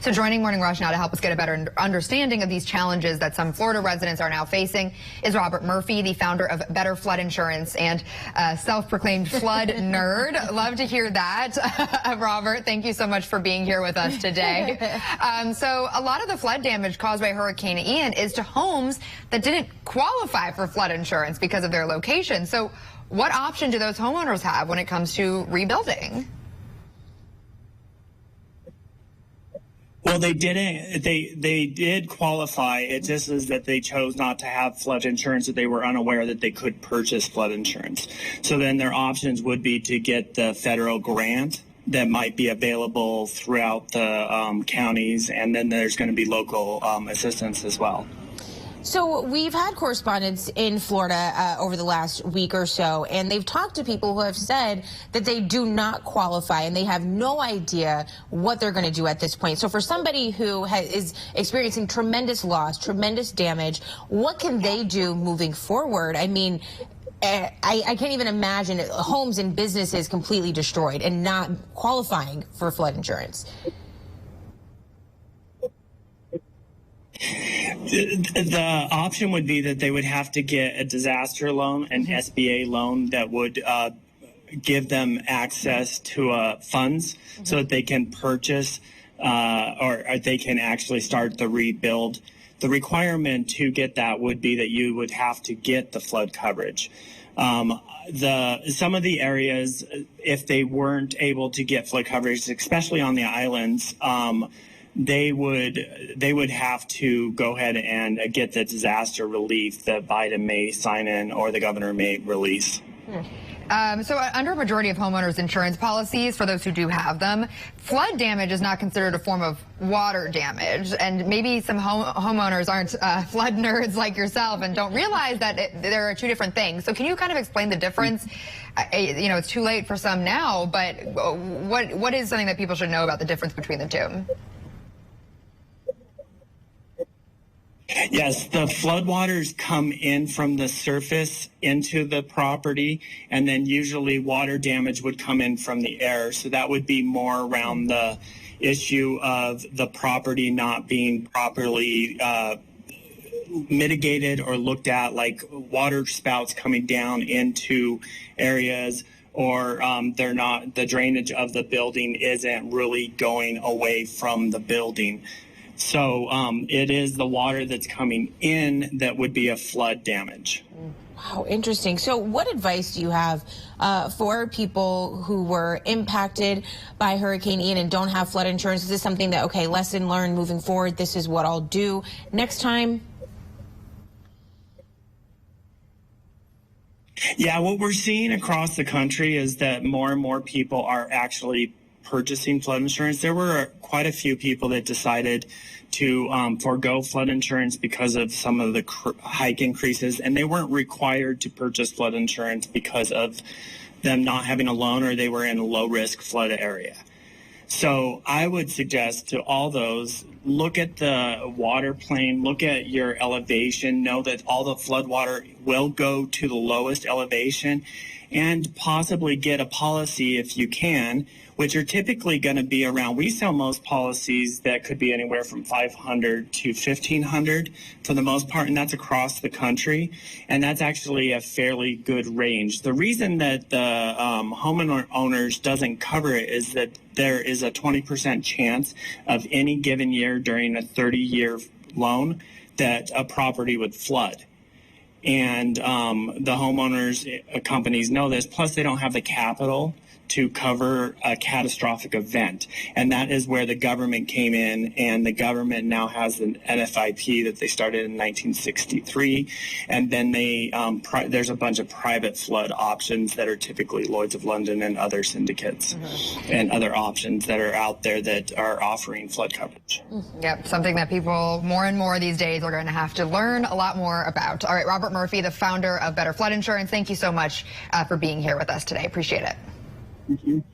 So joining Morning Rush now to help us get a better understanding of these challenges that some Florida residents are now facing is Robert Murphy, the founder of Better Flood Insurance and self-proclaimed flood nerd. Love to hear that. Robert, thank you so much for being here with us today. So a lot of the flood damage caused by Hurricane Ian is to homes that didn't qualify for flood insurance because of their location. So what option do those homeowners have when it comes to rebuilding? Well, they didn't. They did qualify. It just is that they chose not to have flood insurance, that they were unaware that they could purchase flood insurance. So then their options would be to get the federal grant that might be available throughout the counties, and then there's going to be local assistance as well. So we've had correspondents in Florida over the last week or so, and they've talked to people who have said that they do not qualify and they have no idea what they're going to do at this point. So for somebody who is experiencing tremendous loss, tremendous damage, what can they do moving forward? I mean, I can't even imagine homes and businesses completely destroyed and not qualifying for flood insurance. The option would be that they would have to get a disaster loan, an SBA loan that would give them access to funds so that they can purchase or they can actually start the rebuild. The requirement to get that would be that you would have to get the flood coverage. Some of the areas, if they weren't able to get flood coverage, especially on the islands, they would have to go ahead and get the disaster relief that Biden may sign in or the governor may release. So under a majority of homeowners insurance policies, for those who do have them, flood damage is not considered a form of water damage. And maybe some homeowners aren't flood nerds like yourself and don't realize that there are two different things. So can you kind of explain the difference? You know, it's too late for some now, but what is something that people should know about the difference between the two? Yes, the floodwaters come in from the surface into the property, and then usually water damage would come in from the air. So that would be more around the issue of the property not being properly mitigated or looked at, like water spouts coming down into areas, or the drainage of the building isn't really going away from the building. So it is the water that's coming in that would be a flood damage. Wow, interesting. So what advice do you have for people who were impacted by Hurricane Ian and don't have flood insurance? Is this something that, okay, lesson learned moving forward, this is what I'll do next time? Yeah, what we're seeing across the country is that more and more people are actually purchasing flood insurance. There were quite a few people that decided to forego flood insurance because of some of the hike increases, and they weren't required to purchase flood insurance because of them not having a loan or they were in a low-risk flood area. So I would suggest to all those, look at the water plane, look at your elevation, know that all the flood water will go to the lowest elevation, and possibly get a policy if you can, which are typically going to be around, we sell most policies that could be anywhere from $500 to $1,500 for the most part, and that's across the country, and that's actually a fairly good range. The reason that the homeowners doesn't cover it is that there is a 20% chance of any given year during a 30-year loan that a property would flood. And the homeowners companies know this, plus they don't have the capital to cover a catastrophic event. And that is where the government came in, and the government now has an NFIP that they started in 1963. And then they there's a bunch of private flood options that are typically Lloyd's of London and other syndicates and other options that are out there that are offering flood coverage. Yep, something that people more and more these days are going to have to learn a lot more about. All right, Robert Murphy, the founder of Better Flood Insurance, thank you so much for being here with us today. Appreciate it. Thank you.